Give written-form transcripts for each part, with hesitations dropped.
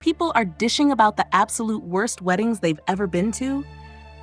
People are dishing about the absolute worst weddings they've ever been to,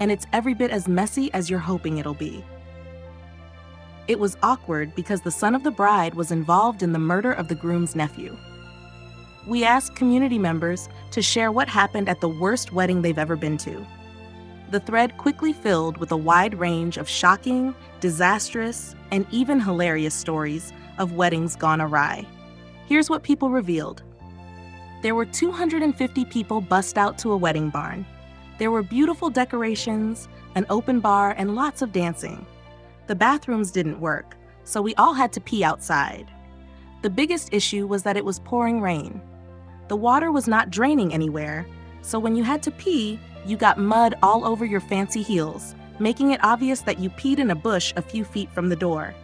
and it's every bit as messy as you're hoping it'll be. It was awkward because the son of the bride was involved in the murder of the groom's nephew. We asked community members to share what happened at the worst wedding they've ever been to. The thread quickly filled with a wide range of shocking, disastrous, and even hilarious stories of weddings gone awry. Here's what people revealed. There were 250 people bussed out to a wedding barn. There were beautiful decorations, an open bar, and lots of dancing. The bathrooms didn't work, so we all had to pee outside. The biggest issue was that it was pouring rain. The water was not draining anywhere, so when you had to pee, you got mud all over your fancy heels, making it obvious that you peed in a bush a few feet from the door.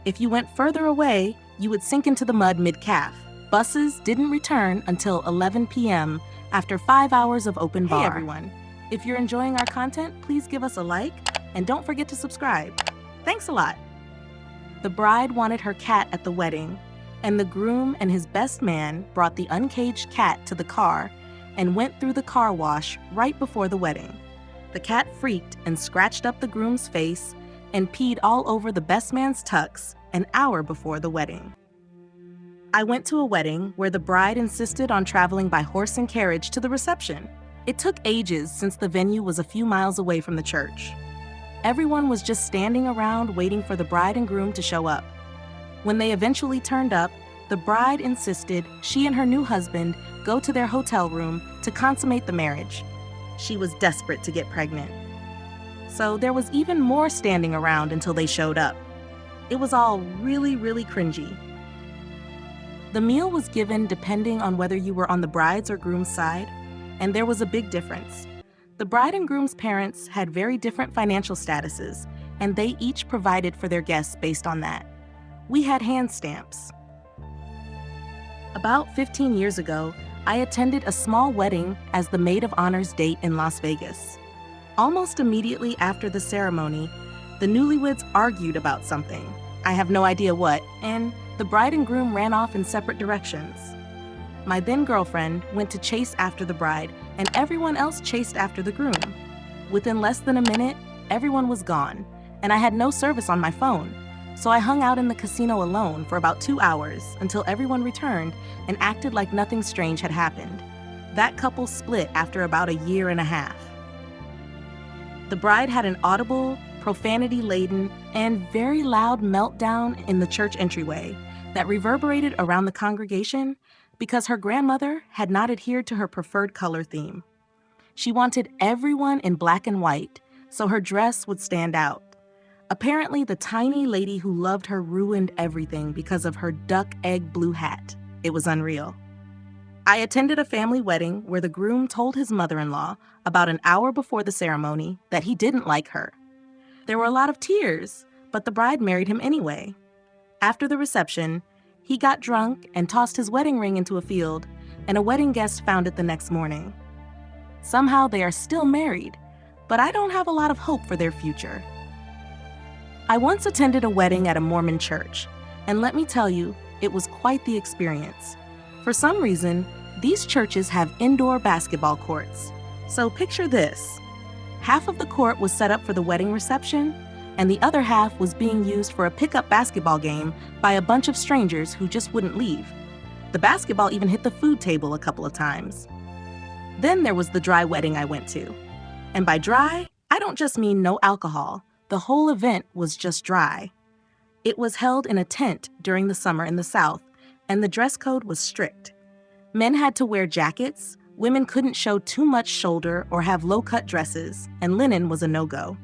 If you went further away, you would sink into the mud mid-calf. Buses didn't return until 11 p.m. after 5 hours of open bar. Hey everyone, if you're enjoying our content, please give us a like and don't forget to subscribe. Thanks a lot. The bride wanted her cat at the wedding, and the groom and his best man brought the uncaged cat to the car and went through the car wash right before the wedding. The cat freaked and scratched up the groom's face and peed all over the best man's tux an hour before the wedding. I went to a wedding where the bride insisted on traveling by horse and carriage to the reception. It took ages since the venue was a few miles away from the church. Everyone was just standing around waiting for the bride and groom to show up. When they eventually turned up, the bride insisted she and her new husband go to their hotel room to consummate the marriage. She was desperate to get pregnant. So there was even more standing around until they showed up. It was all really cringy. The meal was given depending on whether you were on the bride's or groom's side, and there was a big difference. The bride and groom's parents had very different financial statuses, and they each provided for their guests based on that. We had hand stamps. About 15 years ago, I attended a small wedding as the maid of honor's date in Las Vegas. Almost immediately after the ceremony, the newlyweds argued about something. I have no idea what, and the bride and groom ran off in separate directions. My then girlfriend went to chase after the bride, and everyone else chased after the groom. Within less than a minute, everyone was gone, and I had no service on my phone. So I hung out in the casino alone for about 2 hours until everyone returned and acted like nothing strange had happened. That couple split after about 1.5 years. The bride had an audible, profanity-laden, and very loud meltdown in the church entryway that reverberated around the congregation because her grandmother had not adhered to her preferred color theme. She wanted everyone in black and white, so her dress would stand out. Apparently, the tiny lady who loved her ruined everything because of her duck egg blue hat. It was unreal. I attended a family wedding where the groom told his mother-in-law about an hour before the ceremony that he didn't like her. There were a lot of tears, but the bride married him anyway. After the reception, he got drunk and tossed his wedding ring into a field, and a wedding guest found it the next morning. Somehow they are still married, but I don't have a lot of hope for their future. I once attended a wedding at a Mormon church, and let me tell you, it was quite the experience. For some reason, these churches have indoor basketball courts. So picture this. Half of the court was set up for the wedding reception, and the other half was being used for a pickup basketball game by a bunch of strangers who just wouldn't leave. The basketball even hit the food table a couple of times. Then there was the dry wedding I went to. And by dry, I don't just mean no alcohol. The whole event was just dry. It was held in a tent during the summer in the South, and the dress code was strict. Men had to wear jackets, women couldn't show too much shoulder or have low-cut dresses, and linen was a no-go.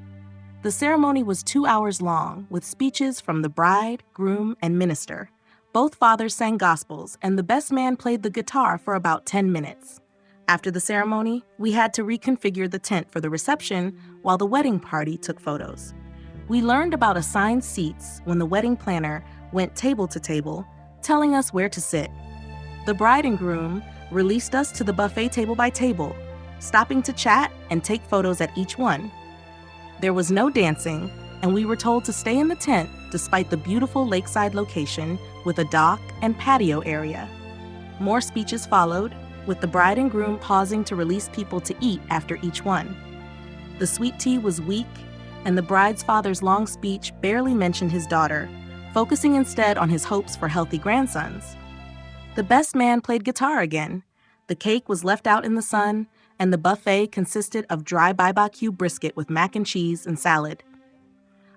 The ceremony was 2 hours long, with speeches from the bride, groom, and minister. Both fathers sang gospels, and the best man played the guitar for about 10 minutes. After the ceremony, we had to reconfigure the tent for the reception while the wedding party took photos. We learned about assigned seats when the wedding planner went table to table, telling us where to sit. The bride and groom released us to the buffet table by table, stopping to chat and take photos at each one. There was no dancing, and we were told to stay in the tent despite the beautiful lakeside location with a dock and patio area. More speeches followed, with the bride and groom pausing to release people to eat after each one. The sweet tea was weak, and the bride's father's long speech barely mentioned his daughter, focusing instead on his hopes for healthy grandsons. The best man played guitar again. The cake was left out in the sun, and the buffet consisted of dry barbecue brisket with mac and cheese and salad.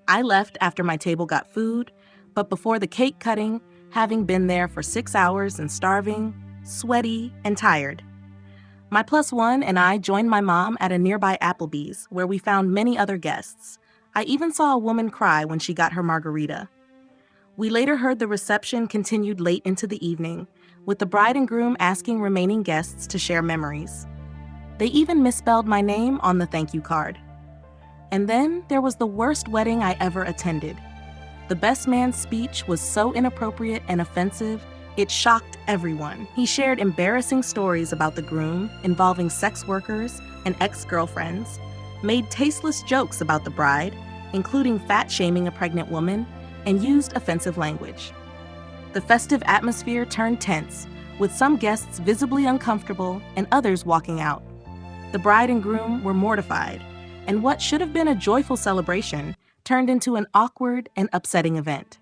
I left after my table got food, but before the cake cutting, having been there for 6 hours and starving, sweaty, and tired. My +1 and I joined my mom at a nearby Applebee's, where we found many other guests. I even saw a woman cry when she got her margarita. We later heard the reception continued late into the evening, with the bride and groom asking remaining guests to share memories. They even misspelled my name on the thank you card. And then there was the worst wedding I ever attended. The best man's speech was so inappropriate and offensive, it shocked everyone. He shared embarrassing stories about the groom involving sex workers and ex-girlfriends, made tasteless jokes about the bride, including fat-shaming a pregnant woman, and used offensive language. The festive atmosphere turned tense, with some guests visibly uncomfortable and others walking out. The bride and groom were mortified, and what should have been a joyful celebration turned into an awkward and upsetting event.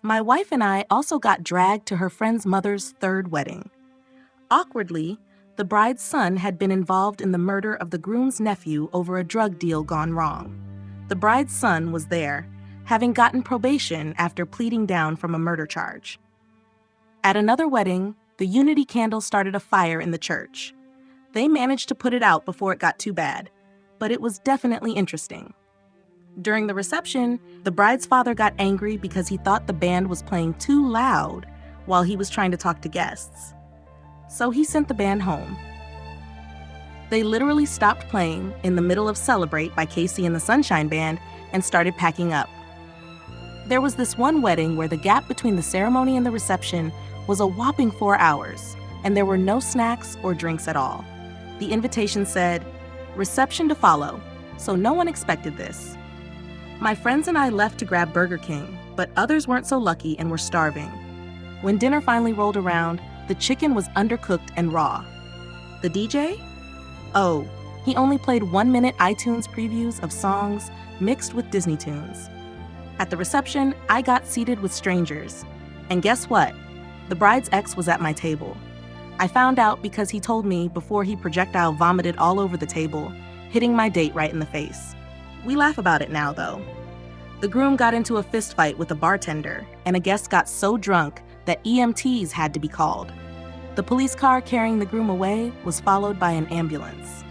My wife and I also got dragged to her friend's mother's third wedding. Awkwardly, the bride's son had been involved in the murder of the groom's nephew over a drug deal gone wrong. The bride's son was there, having gotten probation after pleading down from a murder charge. At another wedding, the Unity candle started a fire in the church. They managed to put it out before it got too bad, but it was definitely interesting. During the reception, the bride's father got angry because he thought the band was playing too loud while he was trying to talk to guests. So he sent the band home. They literally stopped playing in the middle of Celebrate by Casey and the Sunshine Band and started packing up. There was this one wedding where the gap between the ceremony and the reception was a whopping 4 hours, and there were no snacks or drinks at all. The invitation said, "Reception to follow," so no one expected this. My friends and I left to grab Burger King, but others weren't so lucky and were starving. When dinner finally rolled around, the chicken was undercooked and raw. The DJ? Oh, he only played 1-minute iTunes previews of songs mixed with Disney tunes. At the reception, I got seated with strangers. And guess what? The bride's ex was at my table. I found out because he told me before he projectile vomited all over the table, hitting my date right in the face. We laugh about it now, though. The groom got into a fist fight with a bartender, and a guest got so drunk that EMTs had to be called. The police car carrying the groom away was followed by an ambulance.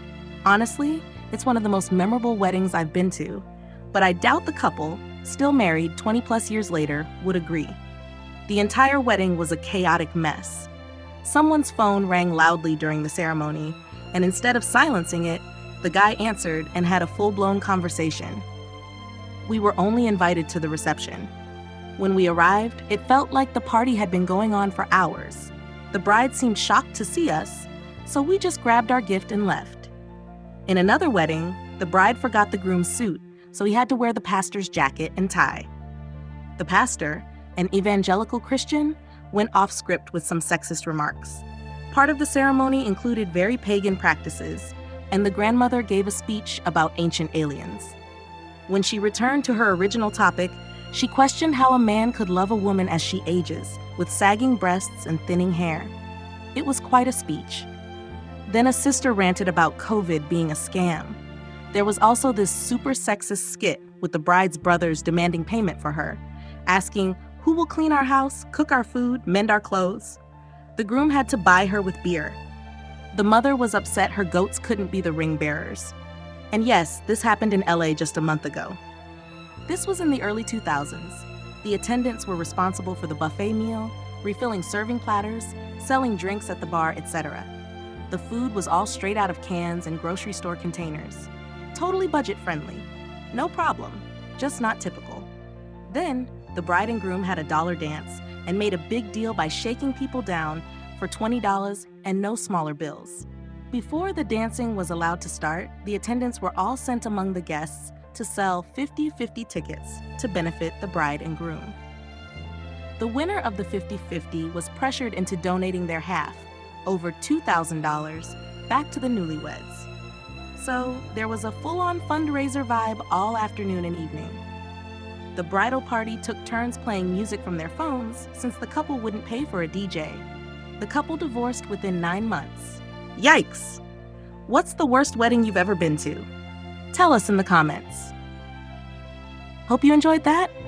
Honestly, it's one of the most memorable weddings I've been to, but I doubt the couple, still married 20+ years later, would agree. The entire wedding was a chaotic mess. Someone's phone rang loudly during the ceremony, and instead of silencing it, the guy answered and had a full-blown conversation. We were only invited to the reception. When we arrived, it felt like the party had been going on for hours. The bride seemed shocked to see us, so we just grabbed our gift and left. In another wedding, the bride forgot the groom's suit, so he had to wear the pastor's jacket and tie. The pastor, an evangelical Christian, went off script with some sexist remarks. Part of the ceremony included very pagan practices, and the grandmother gave a speech about ancient aliens. When she returned to her original topic, she questioned how a man could love a woman as she ages, with sagging breasts and thinning hair. It was quite a speech. Then a sister ranted about COVID being a scam. There was also this super sexist skit with the bride's brothers demanding payment for her, asking, "Who will clean our house, cook our food, mend our clothes?" The groom had to buy her with beer. The mother was upset her goats couldn't be the ring bearers. And yes, this happened in LA just a month ago. This was in the early 2000s. The attendants were responsible for the buffet meal, refilling serving platters, selling drinks at the bar, etc. The food was all straight out of cans and grocery store containers. Totally budget-friendly. No problem, just not typical. Then, the bride and groom had a dollar dance and made a big deal by shaking people down for $20 and no smaller bills. Before the dancing was allowed to start, the attendants were all sent among the guests to sell 50-50 tickets to benefit the bride and groom. The winner of the 50-50 was pressured into donating their half, over $2,000 back to the newlyweds. So there was a full-on fundraiser vibe all afternoon and evening. The bridal party took turns playing music from their phones since the couple wouldn't pay for a DJ. The couple divorced within 9 months. Yikes! What's the worst wedding you've ever been to? Tell us in the comments. Hope you enjoyed that.